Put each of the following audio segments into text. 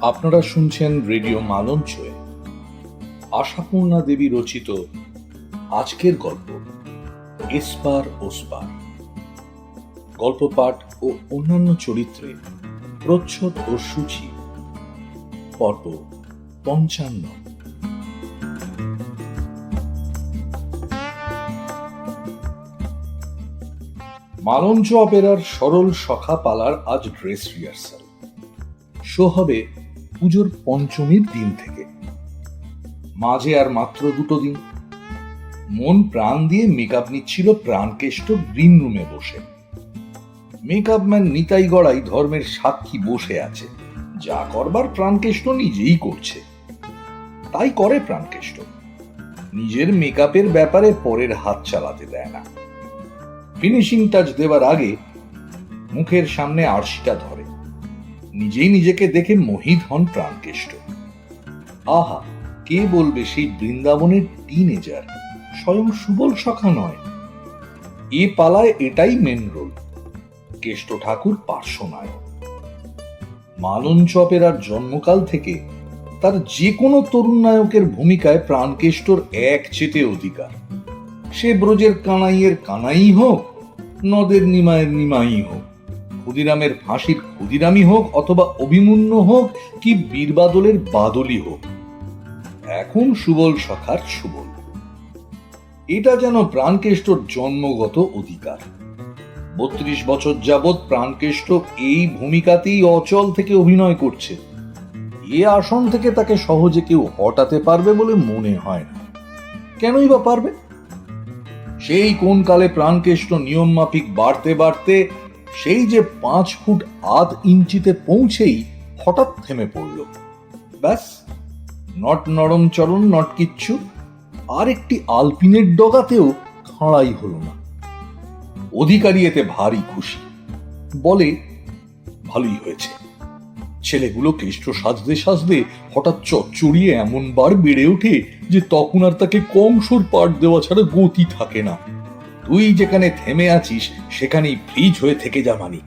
আপনারা শুনছেন রেডিও মালঞ্চে আশাপূর্ণা দেবী রচিত আজকের গল্প এসপার ওসপার। গল্প পাঠ ও অন্যান্য চরিত্রে প্রচ্ছদ ও সূচি। পর্ব ৫৫। মালঞ্চ অপেরার সরল সখা পালার আজ ড্রেস রিহার্সাল। শো হবে পুজোর পঞ্চমীর দিন থেকে। মাঝে আর মাত্র 2 দিন। মন প্রাণ দিয়ে মেকআপ নিচ্ছিল প্রাণকেষ্ট গ্রিন রুমে বসে। মেকআপ ম্যান নিতাই গড়াই ধর্মের সাক্ষী বসে আছে। যা করবার প্রাণকেষ্ট নিজেই করছে। তাই করে প্রাণকেষ্ট, নিজের মেকআপের ব্যাপারে পরের হাত চালাতে দেয় না। ফিনিশিং টাচ দেবার আগে মুখের সামনে আরশিটা ধরে। নিজেই নিজেকে দেখে মোহিত হন প্রাণকেষ্ট। আহা, কে বলবে সেই বৃন্দাবনের টিনেজার, স্বয়ং সুবল সখা নয়। এ পালায় এটাই মেন রোল। কেষ্ট ঠাকুর পার্শ্বনায়ক। মালঞ্চ অপেরার জন্মকাল থেকে তার যে কোনো তরুণ নায়কের ভূমিকায় প্রাণকেষ্টর এক চেটে অধিকার। সে ব্রজের কানাইয়ের কানাই হোক, নদের নিমায়ের নিমাই হোক, ক্ষুদিরামের ফাঁসির ক্ষুদিরামি হোক, অথবা অভিমন্যু হোক কি বীরবাদলের বাদলই হোক, এখন সুবল সখার সুবল। এটা যেন প্রাণকেষ্টর জন্মগত অধিকার। 32 বছর যাবৎ প্রাণকেষ্ট এই ভূমিকাতেই অচল থেকে অভিনয় করছে। এ আসন থেকে তাকে সহজে কেউ হটাতে পারবে বলে মনে হয় না। কেনই বা পারবে? সেই কোন কালে প্রাণকেষ্ট নিয়ম মাফিক বাড়তে বাড়তে সেই যে 5 ফুট 8 ইঞ্চিতে পৌঁছেই হঠাৎ থেমে পড়ল। ব্যাস, নট নরম চরণ, নট কিচ্ছু। আর একটি আলপিনের ডগাতেও খাড়াই হলো না। অধিকারী এতে ভারী খুশি। বলে, ভালোই হয়েছে। ছেলেগুলো কেষ্ট সাজতে সাজতে হঠাৎ চচ্চড়িয়ে এমন বার বেড়ে ওঠে যে তখন আর তাকে কংসর পাঠ দেওয়া ছাড়া গতি থাকে না। তুই যেখানে থেমে আছিস সেখানেই ফ্রিজ হয়ে থেকে যা মানিক।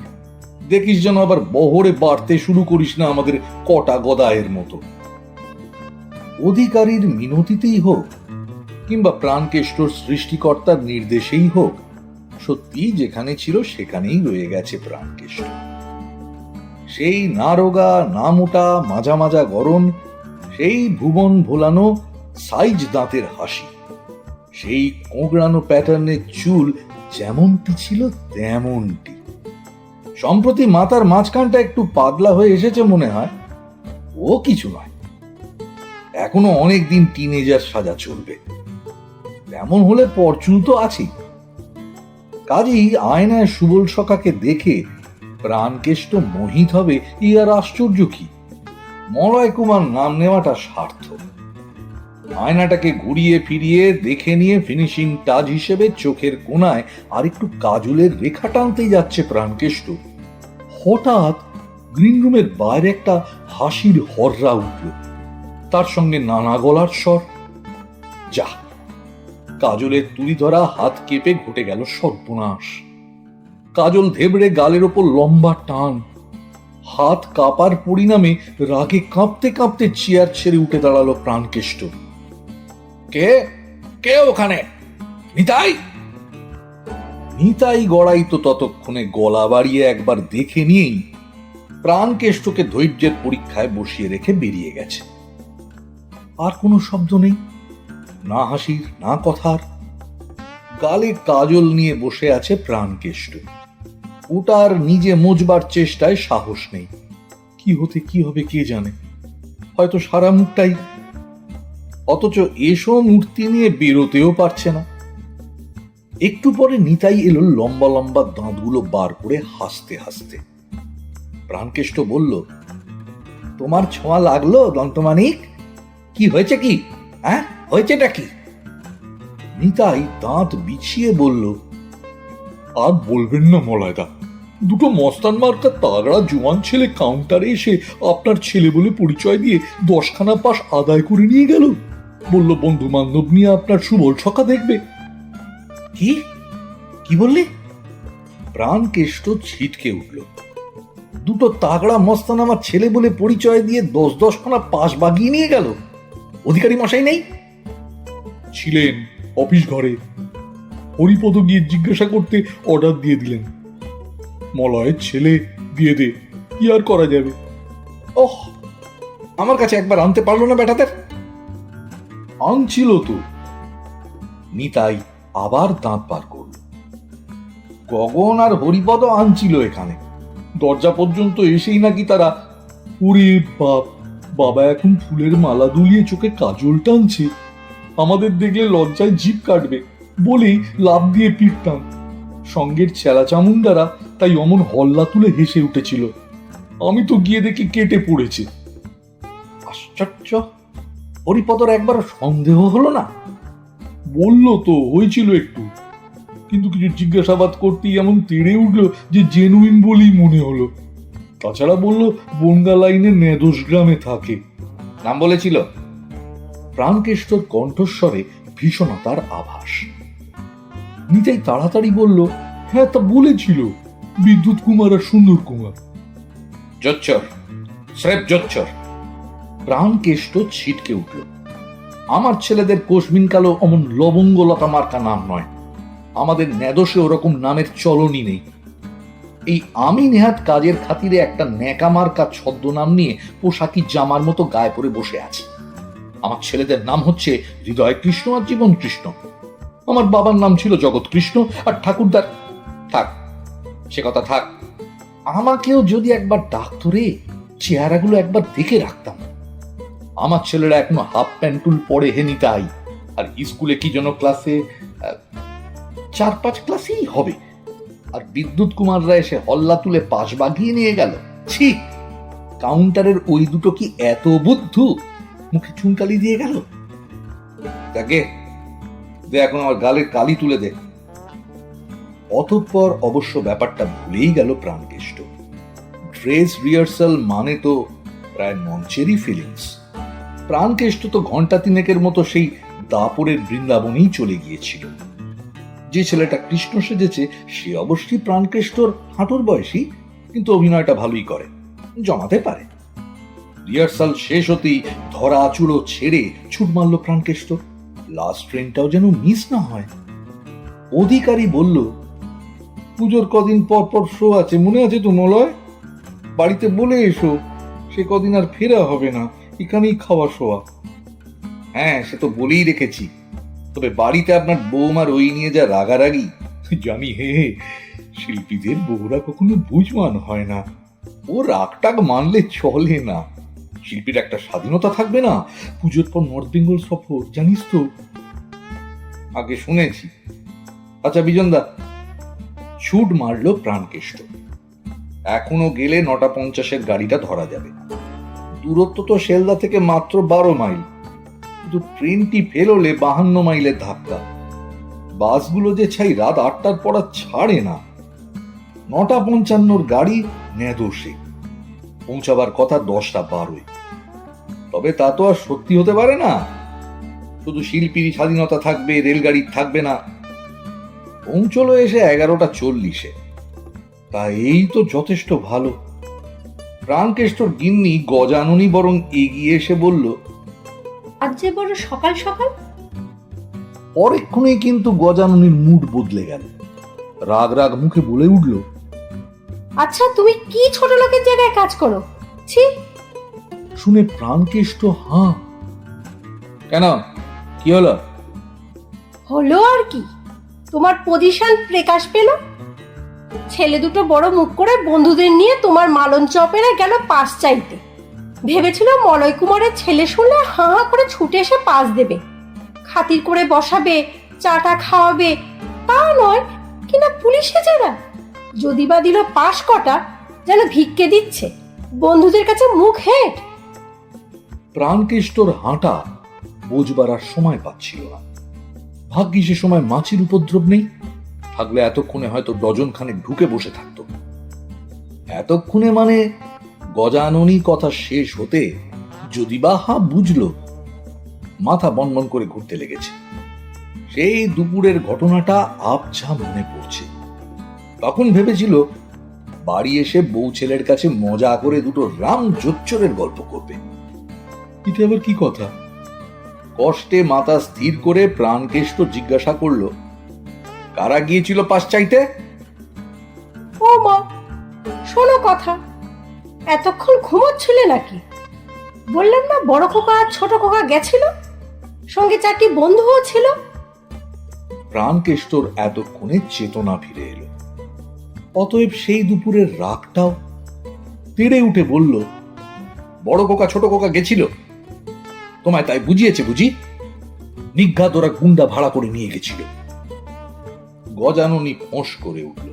দেখিস যেন আবার বহরে বাড়তে শুরু করিস না আমাদের কটা গদায়ের মতো। অধিকারীর মিনতিতেই হোক কিংবা প্রাণকেষ্টর সৃষ্টিকর্তার নির্দেশেই হোক, সত্যি যেখানে ছিল সেখানেই রয়ে গেছে প্রাণকেষ্ট। সেই না রোগা না মোটা, মাজা মাজা গরম, সেই ভুবন ভোলানো সাইজ দাঁতের হাসি, সেই কোঁকড়ানো প্যাটার্নের চুল যেমনটি ছিল তেমনটি। সম্প্রতি মাথার মাঝখানটা একটু পাতলা হয়ে এসেছে মনে হয়। ও কিছু নয়, এখনো অনেক দিন টিনেজার সাজা চলবে। তেমন হলে পরচুল তো আছেই। কাজেই আয়নায় সুবল সখাকে দেখে প্রাণকেষ্ট মোহিত হবে, ই আর আশ্চর্য কি? মলয় কুমার নাম নেওয়াটা সার্থক। আয়নাটাকে ঘুরিয়ে ফিরিয়ে দেখে নিয়ে ফিনিশিং টাচ হিসেবে চোখের কোণায় আর একটু কাজলের রেখা টানতেই যাচ্ছে প্রাণকেষ্ট। হঠাৎ গ্রিন রুমের বাইরে একটা হাসির হররা উঠল, তার সঙ্গে নানা গলার স্বর। যা, কাজলের তুলি ধরা হাত কেঁপে ঘটে গেল সর্বনাশ। কাজল ধেবড়ে গালের ওপর লম্বা টান। হাত কাঁপার পরিণামে রাগে কাঁপতে কাঁপতে চেয়ার ছেড়ে উঠে দাঁড়ালো প্রাণকেষ্ট। কে কে ওখানে? নিতাই? নিতাই গড়াই তো ততক্ষণে গলা বাড়িয়ে একবার দেখে নিয়েই প্রাণকেষ্টকে ধৈর্যের পরীক্ষায় বসিয়ে রেখে বেরিয়ে গেছে। আর কোনো শব্দ নেই, না হাসির না কথার। গালে কাজল নিয়ে বসে আছে প্রাণকেষ্ট। ওটার নিজে মোজবার চেষ্টায় সাহস নেই। কি হতে কি হবে কে জানে, হয়তো সারা মুখটাই। অথচ এসব মূর্তি নিয়ে বেরোতেও পারছে না। একটু পরে নিতাই এলো লম্বা লম্বা দাঁতগুলো বার করে হাসতে হাসতে। প্রাণকেষ্ট বলল, তোমার ছোঁয়া লাগলো দন্তমানিক? কি হয়েছে কি? হ্যাঁ, হয়েছেটা কি? নিতাই দাঁত বিছিয়ে বলল, আর বলবেন না মলয়দা, 2 মস্তান মার্কা তাগড়া জোয়ান ছেলে কাউন্টারে এসে আপনার ছেলে বলে পরিচয় দিয়ে 10খানা পাস আদায় করে নিয়ে গেল। বলল বন্ধু বান্ধব নিয়ে আপনার সুবল সখা দেখবে। কি কি বললি? প্রাণকেষ্ট ছিটকে উঠল। দুটো তাগড়া মস্তান আমার ছেলে বলে পরিচয় দিয়ে 10-10খানা পাশ বাগিয়ে নিয়ে গেল। অধিকারী মশাই নেই? ছিলেন অফিস ঘরে। হরিপদ গিয়ে জিজ্ঞাসা করতে অর্ডার দিয়ে দিলেন, মলয়ের ছেলে দিয়ে দে, কি আর করা যাবে। ওহ, আমার কাছে একবার আনতে পারলো না বেটাদের? আনছিল তো। নিতাই আবার দাঁত বার করল। গগন আর হরিপদ আনছিল এখানে, দরজা পর্যন্ত এসেই নাকি তারা, ওরে বাপ, বাবা এখন ফুলের মালা দুলিয়ে চোখে কাজল টানছে, আমাদের দেখলে লজ্জায় জিভ কাটবে বলেই লাফ দিয়ে পিটতাম। সঙ্গের চেলা চামুন্ডারা তাই অমন হল্লা তুলে হেসে উঠেছিল। আমি তো গিয়ে দেখি কেটে পড়েছে। আশ্চর্য, হরিপদর একবার সন্দেহ হলো না? বললো তো হয়েছিল একটু, কিন্তু কিছু জিজ্ঞাসাবাদ করতেই এমন তেড়ে উঠলো যে জেনুইন বলেই মনে হলো। তাছাড়া বলল বনগা লাইনের নেদোষ গ্রামে থাকে। নাম বলেছিল? প্রাণকেষ্টর কণ্ঠস্বরে ভীষণতার আভাস। নিতাই তাড়াতাড়ি বলল, হ্যাঁ তা বলেছিল, বিদ্যুৎ কুমার আর সুন্দর কুমার। জচ্চর, স্রেফ জচ্চর। প্রাণকেষ্ট ছিটকে উঠল। আমার ছেলেদের কোশমিন কালো অমন লবঙ্গলতা মার্কা নাম নয়। আমাদের নেদোষে ওরকম নামের চলনই নেই। এই আমি নেহাত কাজের খাতিরে একটা ন্যাকা মার্কা ছদ্মনাম নিয়ে পোশাকি জামার মতো গায়ে পরে বসে আছি। আমার ছেলেদের নাম হচ্ছে হৃদয় কৃষ্ণ আর জীবন কৃষ্ণ। আমার বাবার নাম ছিল জগৎ কৃষ্ণ আর ঠাকুরদার। থাক, সে কথা থাক। আমাকেও যদি একবার ডাকতো রে, চেহারাগুলো একবার দেখে রাখতাম। আমার ছেলেরা এখনো হাফ প্যান্টুল পরে হে নিতাই, আর স্কুলে কি যেন ক্লাসে 4-5 ক্লাসেই হবে, আর বিদ্যুৎ কুমাররা এসে হল্লা তুলে পাশ বাগিয়ে নিয়ে গেল। ছি, কাউন্টারের ওই দুটো কি এত বুদ্ধু, মুখে চুনকালি দিয়ে গেল। দেখে দে, এখন আমার গালের কালি তুলে দে। অতঃপর অবশ্য ব্যাপারটা ভুলেই গেল প্রাণকেষ্ট। ড্রেস রিহার্সাল মানে তো প্রায় মঞ্চেরই ফিলিংস। প্রাণকেষ্ট তো ঘন্টা তিনেকের মতো সেই দাপরের বৃন্দাবনেই চলে গিয়েছিল। যে ছেলেটা কৃষ্ণ সেজেছে সে অবশ্যই প্রাণকেষ্টর হাঁটুর বয়সী, কিন্তু অভিনয়টা ভালোই করে, জমাতে পারে। রিহার্সাল শেষ হতেই ধরা চুড়ো ছেড়ে ছুট মারল প্রাণকেষ্ট। লাস্ট ট্রেনটাও যেন মিস না হয়। অধিকারী বলল, পুজোর কদিন পর পর শো আছে, মনে আছে তো মলয়? বাড়িতে বলে এসো, সে কদিন আর ফেরা হবে না, এখানেই খাওয়া শোয়া। হ্যাঁ, সে তো বলেই রেখেছি, তবে বাড়িতে আপনার বৌমার ওই নিয়ে যা রাগারাগি। জানি হে, শিল্পীদের বউরা কখনো বুঝমান হয় না। ও রাগটাগ মানলে চলে না। শিল্পীর একটা স্বাধীনতা থাকবে না? পুজোর পর নর্থ বেঙ্গল সফর, জানিস তো? আগে শুনেছি। আচ্ছা বিজনদা। ছুট মারলো প্রাণকেষ্ট। এখনো গেলে 9:50 গাড়িটা ধরা যাবে। দূরত্ব তো শেলদা থেকে মাত্র 12 মাইল, কিন্তু ট্রেনটি ফেল হলে 52 মাইলের ধাক্কা। বাসগুলো যে ছাই রাত 8টার পর আর ছাড়ে না। 9:55 গাড়ি নেদোষে, পৌঁছাবার কথা 10:12। তবে তা তো আর সত্যি হতে পারে না। শুধু শিল্পীর স্বাধীনতা থাকবে, রেলগাড়ি থাকবে না। পৌঁছলো এসে 11:40। তা এই তো যথেষ্ট ভালো। প্রাণকেষ্টর গিন্নি গজাননী বরং এগিয়ে এসে বলল, আজ যে বড় সকাল সকাল। পরেক্ষণেই কিন্তু গজাননীর মুড বদলে গেল। রাগ রাগ মুখে বলে উঠল, আচ্ছা তুমি কি ছোট লোকের জায়গায় কাজ করো? ছি। শুনে প্রাণকেষ্ট হাঁ। কেন, কি হলো? হলো আর কি, তোমার পজিশন প্রকাশ পেল। ছেলে দুটো বড় মুখ করে বন্ধুদের নিয়ে তোমার মালন চপেরা গেল পাস চাইতে। ভেবেছিল মলয় কুমারের ছেলে শুনলে হাঁ হাঁ করে ছুটে এসে পাস দেবে, খাতির করে বসাবে, চাটা খাওয়াবে। তা নয়, কিনা পুলিশে যারা যদি বা দিল পাশ কটা, যেন ভিক্ষে দিচ্ছে, বন্ধুদের কাছে মুখ হেঁট। প্রাণকেষ্টর হাঁটা বোঝবার আর সময় পাচ্ছিল না। ভাগ্যি সে সময় মাছির উপদ্রব নেই, থাকলে এতক্ষণে হয়তো ডজন খানেক ঢুকে বসে থাকতো। এতক্ষণে মানে গজাননী কথা শেষ হতে যদি বা হা বুঝলো। মাথা বনবন করে ঘুরতে লেগেছে। সেই দুপুরের ঘটনাটা আবছা মনে পড়ছে। তখন ভেবেছিল বাড়ি এসে বউ ছেলের কাছে মজা করে দুটো রাম জোচ্চরের গল্প করবে। এটা আবার কি কথা? কষ্টে মাথা স্থির করে প্রাণকেষ্ট জিজ্ঞাসা করলো, কারা গিয়েছিল পাশ চাইতে? ও মা, শোনো কথা, এতক্ষণ ঘুমোচ্ছিলে নাকি? বললাম না বড় খোকা আর ছোট খোকা গেছিল, সঙ্গে 4টি বন্ধুও ছিল। প্রাণকেষ্টর এতক্ষণে চেতনা ফিরে এলো। অতএব সেই দুপুরের রাগটাও তেড়ে উঠে বলল, বড় খোকা ছোট খোকা গেছিল, তোমায় তাই বুঝিয়েছে বুঝি? নিঘাত ওরা গুন্ডা ভাড়া করে নিয়ে গেছিল। গজাননী ফোঁস করে উঠল।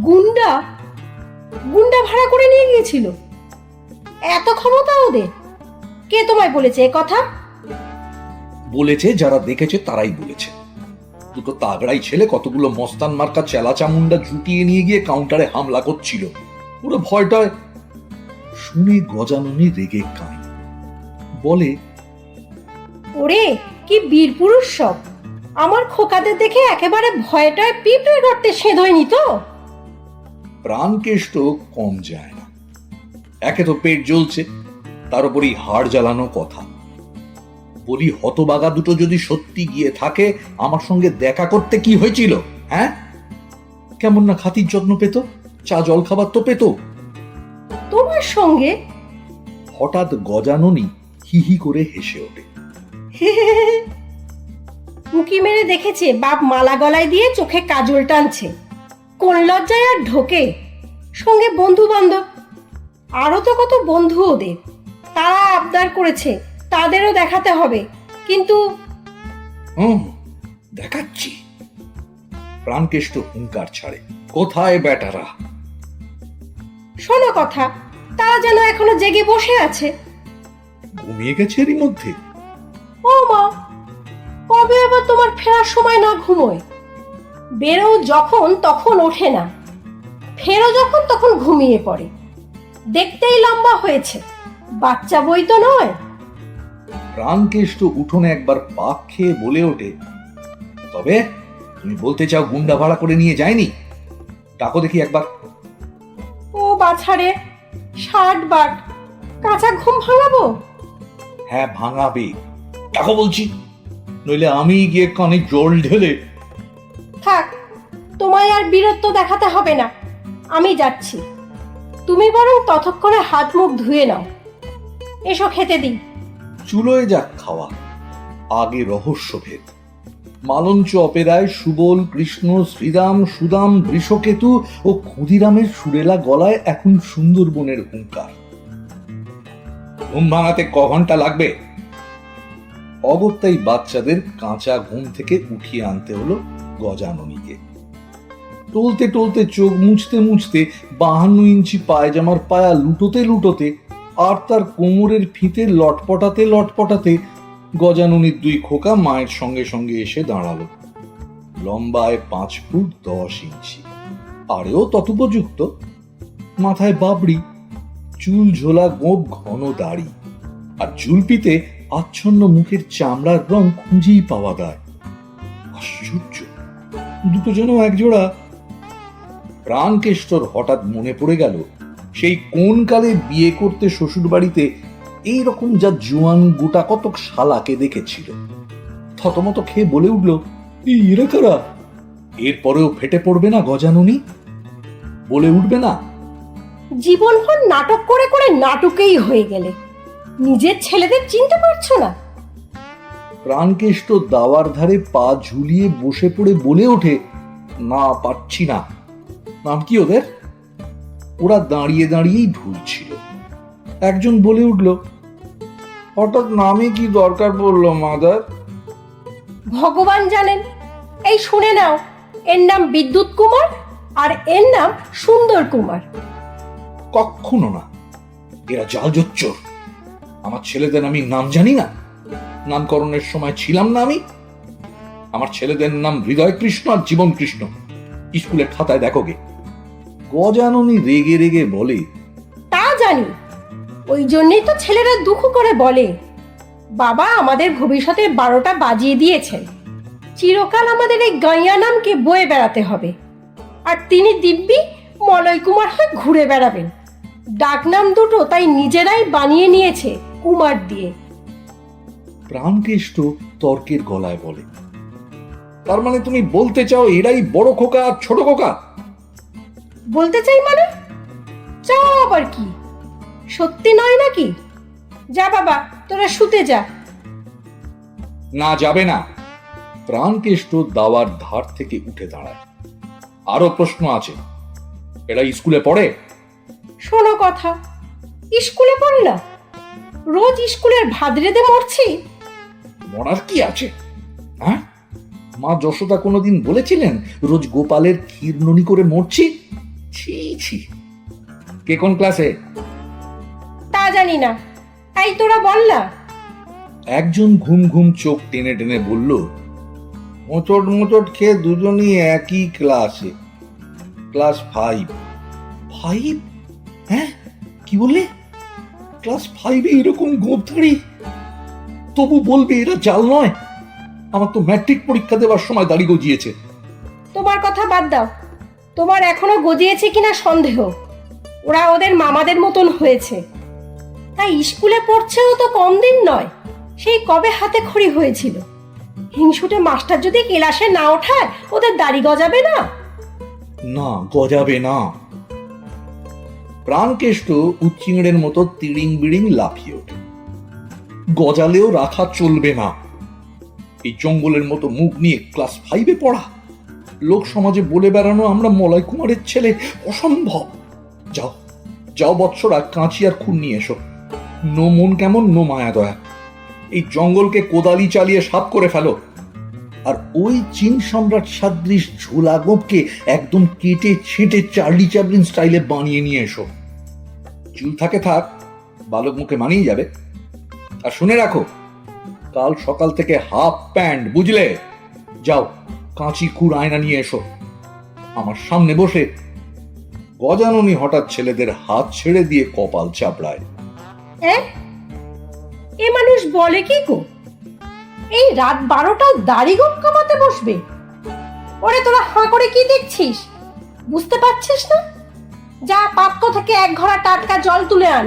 গুন্ডা? গুন্ডা ভাড়া করে নিয়ে গিয়েছিল? এত ক্ষমতা ওদের? কে তোমায় বলেছে এ কথা? বলেছে যারা দেখেছে তারাই বলেছে। দুটো তাগড়াই ছেলে কতগুলো মস্তান মার্কা চেলা চামুন্ডা জুটিয়ে নিয়ে গিয়ে কাউন্টারে হামলা করছিল। পুরো ভয়টায় শুনে গজাননী রেগে কাঁই, বলে, ওরে কি বীর পুরুষ সব! আমার খোকাদের দেখে একেবারে ভয়টায় পিঁপড়ে গর্তে সেঁধোয়নি তো? প্রাণকেষ্ট কম যায় না। একে তো পেট জ্বলছে, তার উপরই হাড় জ্বালানো কথা। বলি, হতবাগা দুটো যদি সত্যি গিয়ে থাকে, আমার সঙ্গে দেখা করতে কি হয়েছিল? হ্যাঁ, কেমন না খাতির যত্ন পেত, চা জল খাবার তো পেত। তোমার সঙ্গে? হঠাৎ গজাননী হি হি করে হেসে ওঠে। উঁকি মেরে দেখেছে বাপ মালা গলায় দিয়ে চোখে কাজল টানছে, কোন লজ্জায় আর ঢোকে? সঙ্গে বন্ধু বান্ধব, আরো তো কত বন্ধু ওদের, তারা আবদার করেছে তাদেরও দেখাতে হবে। কিন্তু দেখাচ্ছি। প্রাণকেষ্ট হুঙ্কার ছাড়ে, কোথায় বেটারা? শোনো কথা, তারা যেন এখনো জেগে বসে আছে। ঘুমিয়ে গেছে এরই মধ্যে? ও মা, কবে আবার তোমার ফেরার সময় না ঘুমোয়? বেরো যখন তখন ওঠে না, ফেরো যখন তখন ঘুমিয়ে পড়ে। দেখতেই লম্বা হয়েছে, বাচ্চা বই তো নয়। প্রাণকেষ্ট উঠোনে একবার পাক খেয়ে বলে ওঠে, তবে তুমি বলতে চাও গুন্ডা ভাড়া করে নিয়ে যায়নি? ডাকো দেখি একবার। ও বাছারে, 60 বার কাঁচা ঘুম ভাঙাবো? হ্যাঁ ভাঙাবে, ডাকো বলছি, নইলে আমি গিয়ে কানে জল ঢেলে। থাক, তোমায় আর বীরত্ব দেখাতে হবে না, আমি যাচ্ছি। তুমি বরং ততক্ষণে হাত মুখ ধুয়ে নাও। এসো খেতে দিই। চুলোয় যাক খাওয়া, আগে রহস্যভেদ। মালঞ্চ অপেরায় সুবল, কৃষ্ণ, শ্রীরাম, সুদাম, বৃষকেতু ও ক্ষুদিরামের সুরেলা গলায় এখন সুন্দরবনের হুঙ্কার। ঘুম ভাঙাতে ক ঘন্টা লাগবে? অগত্যাই বাচ্চাদের কাঁচা ঘুম থেকে উঠিয়ে আনতে হলো গজাননীকে। টলতে টলতে, চোখ মুছতে মুছতে, 52 ইঞ্চি পায়জামার পায়া লুটোতে লুটোতে আর তার কোমরের ফিতে লটপটাতে লটপটাতে গজাননীর 2 খোকা মায়ের সঙ্গে সঙ্গে এসে দাঁড়ালো। লম্বায় 5 ফুট 10 ইঞ্চি, আরেও ততোপযুক্ত। মাথায় বাবড়ি, চুল ঝোলা গোঁপ ঘন দাড়ি, আর জুলপিতে আচ্ছন্ন মুখের চামড়ার রং খুঁজেই পাওয়া যায়। আশ্চর্য, দুটো যেন একজোড়া। প্রাণকেষ্টর হঠাৎ মনে পড়ে গেল সেই কোন কালে বিয়ে করতে শ্বশুর বাড়িতে এইরকম যা জোয়ান গোটা কতক শালাকে দেখেছিল। থতমত খেয়ে বলে উঠল, এরা কারা? এরপরেও ফেটে পড়বে না গজাননী? বলে উঠবে না, জীবনভর নাটক করে করে নাটকেই হয়ে গেলে, নিজের ছেলেদের চিনতে পারছো না? প্রাণকেষ্ট দাওয়ার ধারে পা ঝুলিয়ে বসে পড়ে বলে ওঠে, না পারছি না। নাম কি ওদের? ওরা দাঁড়িয়ে দাঁড়িয়েই ঢুলছিল। একজন বলে উঠল, হঠাৎ নামে কি দরকার পড়লো মাদার? ভগবান জানেন। এই শুনে নাও, এর নাম বিদ্যুৎ কুমার আর এর নাম সুন্দর কুমার। কখনো না, এরা জাল জোচ্চোর। আমার ছেলেদের আমি নাম জানি না? নামকরণের সময় ছিলাম না আমি? আমার ছেলেদের নাম হৃদয় কৃষ্ণ আর জীবন কৃষ্ণ, স্কুলের খাতায় দেখো গে। গজাননী রেগে রেগে বলে, তা জানি, ওই জন্যই তো ছেলেরা দুঃখ করে বলে, বাবা আমাদের ভবিষ্যতের 12টা বাজিয়ে দিয়েছেন, চিরকাল আমাদের এই গাইয়া নামকে বয়ে বেড়াতে হবে। আর তিনি দিব্যি মলয় কুমার হয়ে ঘুরে বেড়াবেন। ডাকনাম দুটো তাই নিজেরাই বানিয়ে নিয়েছে কুমার দিয়ে। প্রাণকেষ্ট তর্কের গলায় বলে, তার মানে তুমি বলতে চাও এরাই বড় খোকা আর ছোট খোকা? বলতে চাই মানে? চাও আবার কি? সত্যি নয় নাকি? যা বাবা, তোরা শুতে যা। না, যাবে না। প্রাণকেষ্ট দাওয়ার ধার থেকে উঠে দাঁড়ায়। আরো প্রশ্ন আছে। এরা স্কুলে পড়ে? শোনো কথা, স্কুলে পড়ে না? রোজ স্কুলের ভাত রেঁধে মরছি। মরার কি আছে? হ্যাঁ, মা যশোদা কোনোদিন বলেছিলেন রোজ গোপালের ক্ষীরননি করে মরছি? ছি ছি। কে কোন ক্লাসে? তা জানি না, তাই তোরা বল না। একজন ঘুম ঘুম চোখ টেনে টেনে বলল, মোচট মোচট খেয়ে দুজনই একই ক্লাসে, ক্লাস 5। 5? হ্যাঁ, কি বললে? ক্লাস 5-এ এরকম গোপধারী? তবু বলবে এরা জাল নয়? আমার তো ম্যাট্রিক পরীক্ষা দেওয়ার সময় দাড়ি গজিয়েছে। তোমার কথা বাদ দাও, তোমার এখনো গজিয়েছে কিনা সন্দেহ। ওরা ওদের মামাদের মতন হয়েছে। তাই স্কুলে পড়ছেও তো কম দিন নয়, সেই কবে হাতে খড়ি হয়েছিল। হিংসুটে মাস্টার যদি ক্লাসে না ওঠায় ওদের দাড়ি গজাবে না? না, গজাবে না। প্রাণকেষ্ট উচ্চিংড়ের মতো তিড়িং বিড়িং লাফিয়ে ওঠে। গজালেও রাখা চলবে না। এই জঙ্গলের মতো মুখ নিয়ে ক্লাস 5-এ পড়া, লোক সমাজে বলে বেড়ানো আমরা মলয় কুমারের ছেলে, অসম্ভব। যাও যাও বৎসরা, কাঁচি আর খুন নিয়ে এসো। নো মন কেমন, নো মায়া দয়া। এই জঙ্গলকে কোদালি চালিয়ে সাফ করে ফেলো। আর ওই চীন সম্রাট সাদৃশ ঝোলা গোপকে একদম কেটে ছেঁটে চার্লি চ্যাপলিন স্টাইলে বানিয়ে নিয়ে এসো। চুল থাকে থাক, বালক মুখে মানিয়ে যাবে। আর শুনে রাখো, কাল সকাল থেকে হাফ প্যান্ট, বুঝলে? যাও, কাঁচি খুর আয়না নিয়ে এসো। আমার সামনে বসে গজাননী হঠাৎ ছেলেদের হাত ছেড়ে দিয়ে কপাল চাপড়ায়। এ মানুষ বলে কি গো? এই রাত 12টায় দাড়ি গোপ কামাতে বসবে? ওরে তোরা হাঁ করে কি দেখছিস? বুঝতে পারছিস না? যা পাত্র থেকে 1 ঘড়া টাটকা জল তুলে আন,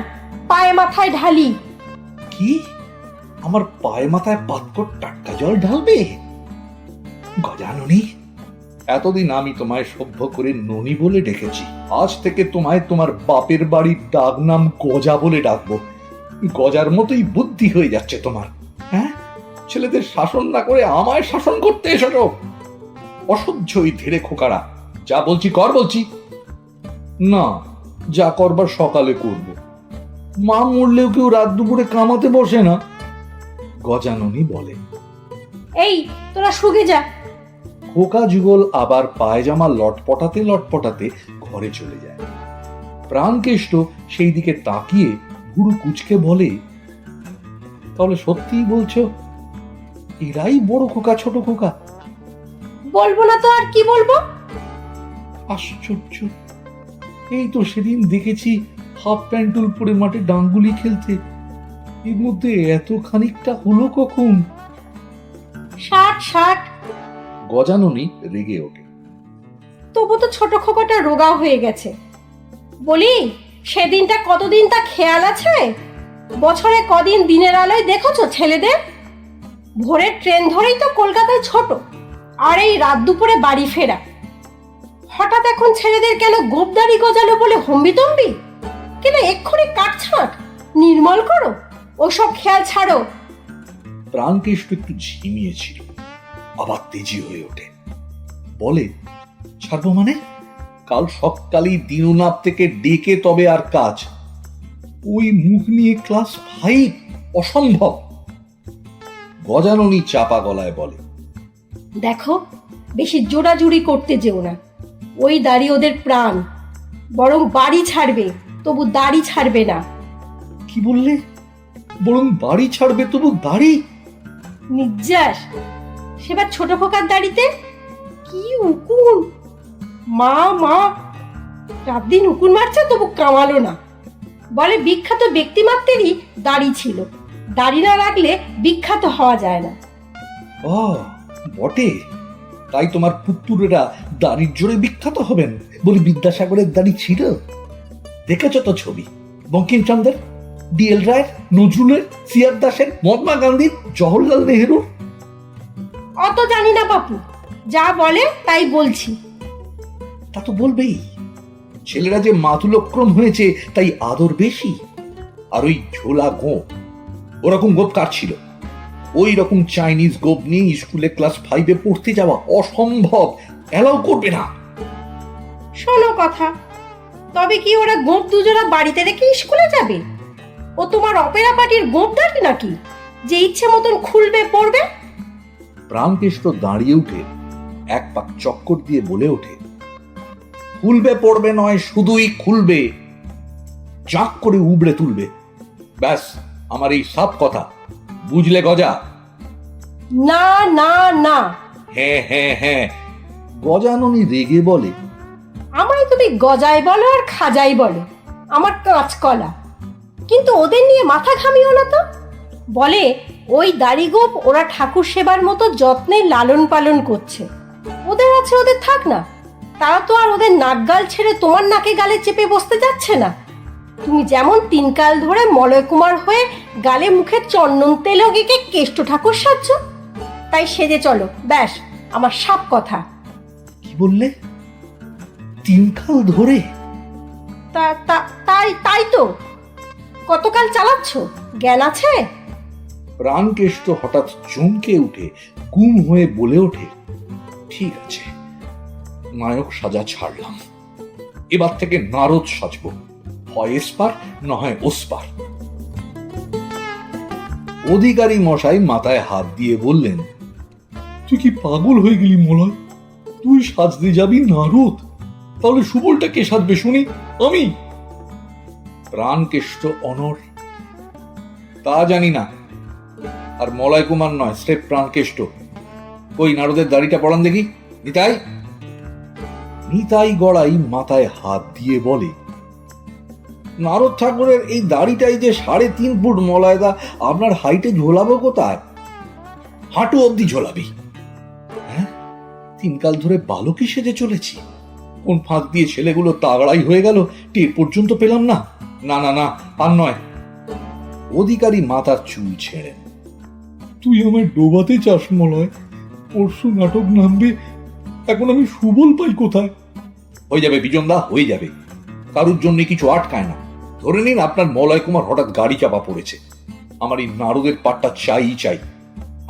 পায়ে মাথায় ঢালি। কি? আমার পায়ে মাথায় পাতকর টাটকা জল ঢালবে? গজাননী, এতদিন আমি তোমায় সভ্য করে ননি বলে ডেকেছি। আজ থেকে তোমায় তোমার বাপের বাড়ির ডাক নাম গজা বলে ডাকবো। গজার মতোই বুদ্ধি হয়ে যাচ্ছে তোমার। হ্যাঁ, ছেলেদের শাসন না করে আমায় শাসন করতে এসেছো। অসহ্যই ধীরে খোকারা। যা বলছি কর বলছি। না, যা করবার সকালে করব। মা মরলেও কেউ রাত দুপুরে কামাতে বসে না, গজাননী বলে। এই তোরা শুগে যা। খোকা যুগল আবার পায়জামা লটপটাতে লটপটাতে ঘরে চলে যায়। প্রাণকেষ্ট সেই দিকে তাকিয়ে ভুরু কুচকে বলে, তাহলে সত্যিই বলছো এরাই বড় খোকা ছোট খোকা? বলবো না তো আর কি বলবো? আশ্চর্য, এই তো সেদিন দেখেছি হাফ প্যান্টুল পরে মাঠে ডাঙ্গুলি খেলতে। এর মধ্যে এত খানিকটা হলো কখন? 60 গজাননী রেগে ওঠে। তবু তো ছোট খোকাটা রোগা হয়ে গেছে। বলি, সেদিনটা কতদিন তা খেয়াল আছে? বছরে কদিন দিনের আলোয় দেখেছো ছেলেদের? ভোরের ট্রেন ধরেই তো কলকাতায় ছোট, আর এই রাত দুপুরে বাড়ি ফেরা। হঠাৎ এখন ছেলেদের কেন গোপদারি গজালো বলে হম্বিতম্বি? কেন এক্ষুনি কাটছাঁট নির্মল করো, ওসব খেয়াল ছাড়ো। প্রাণকেষ্ট একটু ঝিমিয়েছিল, আবার তেজি হয়ে ওঠে। বলে, ছাড়বো মানে? কাল সকালেই দিনুনাথ থেকে ডেকে তবে আর কাজ। ওই মুখ নিয়ে ক্লাস 5? অসম্ভব। গজাননী চাপা গলায় বলে, দেখো, বেশি জোড়াজুড়ি করতে যেও না। ওই দাড়ি ওদের প্রাণ। বরং বাড়ি ছাড়বে, তবু দাড়ি ছাড়বে না। কি বললে? বরং বাড়ি ছাড়বে তবু দাড়ি? নির্যাস! সেবার ছোট খোকার দাড়িতে কি উকুন! মা মা, রাত দিন উকুন মারছে তবু কামালো না। বলে বিখ্যাত ব্যক্তিমাত্রেরই দাড়ি ছিল, দাড়ি না রাখলে বিখ্যাত হওয়া যায় না। ও বটে, তাই তোমার পুত্তুরেরা দাড়ির জোরে বিখ্যাত হবেন বলে বিদ্যাসাগরের দাড়ি ছিল? দেখেছ তো ছবি, বঙ্কিমচন্দ্রের, ডিএল রায়ের, নজরুলের, সিআর দাসের, মহাত্মা গান্ধীর, জওহরলাল নেহেরুর। অত জানি না বাপু, যা বলে তাই বলছি। তা তো বলবেই, ছেলেরা যে মাতুলক্রম হয়েছে তাই আদর বেশি। আর ওই ঝোলা গোপ, ওরকম গোপ কার ছিল? ওই রকম চাইনিজ গোপ নিয়ে স্কুলে ক্লাস 5-এ পড়তে যাওয়া অসম্ভব, অ্যালাউ করবে না। শোনো কথা, তবে কি ওরা গোপ দুজোড়া বাড়িতে রেখে স্কুলে যাবে? ও তোমার অপেরা পার্টির গোপ দাঁড়ি নাকি যে ইচ্ছে মতন খুলবে পড়বে? প্রাণকেষ্ট দাঁড়িয়ে উঠে এক পাক চক্কর দিয়ে বলে ওঠে, খুলবে পড়বে নয়, শুধুই খুলবে, চাক করে উবড়ে তুলবে। ব্যাস, আমার এই সব কথা, বুঝলে গজা? না না না। হ্যাঁ হ্যাঁ হ্যাঁ। গজাননী রেগে বলে, আমায় তুমি গজাই বলো আর খাজাই বলো, আমার কাঁচকলা, কিন্তু ওদের নিয়ে মাথা ঘামিও না তো। বলে ওই দাড়ি গোপ ওরা ঠাকুর সেবার মতো যত্নে লালন পালন করছে। ওদের আছে, ওদের থাক না, তারা তো আর ওদের নাক গাল ছেড়ে তোমার নাকে গালে চেপে বসতে যাচ্ছে না। তুমি যেমন 3 কাল ধরে মলয় কুমার হয়ে গালে মুখে চন্দন তেলে ওকে কেষ্ট ঠাকুর সাজছ, তাই সেজে চলো, ব্যাস আমার সব কথা। কি বললে? 3 কাল ধরে? তাই তো, কতকাল চালাচ্ছ, জ্ঞান আছে? প্রাণকেষ্ট হঠাৎ চমকে উঠে গুম হয়ে বলে ওঠে, ঠিক আছে, নায়ক সাজা ছাড়লাম, এবার থেকে নারদ সাজবো, হয় এসপার না হয় ওসপার। অধিকারী মশাই মাথায় হাত দিয়ে বললেন, তুই কি পাগল হয়ে গেলি মলয়? তুই সাজতে যাবি নারদ? তাহলে সুবলটা কে সাজবে শুনি? আমি? প্রাণকেষ্ট অনর, তা জানি না, আর মলয় কুমার নয়, স্রেফ প্রাণকেষ্ট। ওই নারদের দাড়িটা পড়ান দেখি। নিতাই। নিতাই গড়াই মাথায় হাত দিয়ে বলে, নারদ ঠাকুরের এই দাড়িটাই যে 3.5 ফুট মলয়দা, আপনার হাইটে ঝোলাবো কোথায়? হাঁটু অব্দি ঝোলাবি। হ্যাঁ, 3 কাল ধরে বালকই সেজে চলেছি, কোন ফাঁক দিয়ে ছেলেগুলো তাগড়াই হয়ে গেল টের পর্যন্ত পেলাম না। না না না, আর নয়। অধিকারী মাথার চুল ছেড়েন। তুই আমায় ডোবাতে চাস মলয়? পরশু নাটক নামবে, এখন আমি সুবল পাই কোথায়? হয়ে যাবে বিজনদা, হয়ে যাবে, কারুর জন্য কিছু আটকায় না। ধরে নিন আপনার মলয় কুমার হঠাৎ গাড়ি চাপা পড়েছে, আমার এই নারদের পাটটা চাই চাই,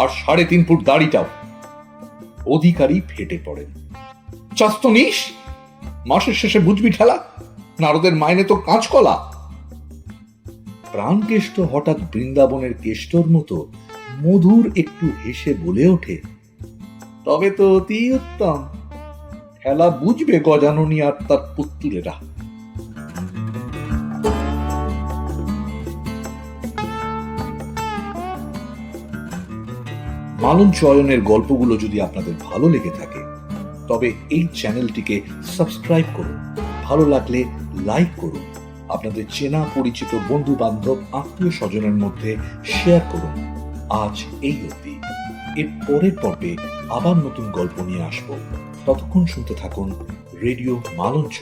আর 3.5 ফুট দাড়িটাও। অধিকারী ফেটে পড়েন, চাস তো নিস, মাসের শেষে বুঝবি ঠেলা, নারদের মাইনে তো কাঁচকলা। প্রাণকেষ্ট হঠাৎ বৃন্দাবনের কেষ্টর মতো মধুর একটু হেসে বলে ওঠে, তবে তো অতি উত্তম, খেলা বুঝবে গজাননী আর তার পুত্তুরেরা। মালন চয়নের গল্পগুলো যদি আপনাদের ভালো লেগে থাকে তবে এই চ্যানেলটিকে সাবস্ক্রাইব করুন, ভালো লাগলে লাইক করুন, আপনাদের চেনা পরিচিত বন্ধু বান্ধব আত্মীয় স্বজনের মধ্যে শেয়ার করুন। আজ এই অবধি, এর পরের পর্বে আবার নতুন গল্প নিয়ে আসবো। ততক্ষণ শুনতে থাকুন রেডিও মালঞ্চ।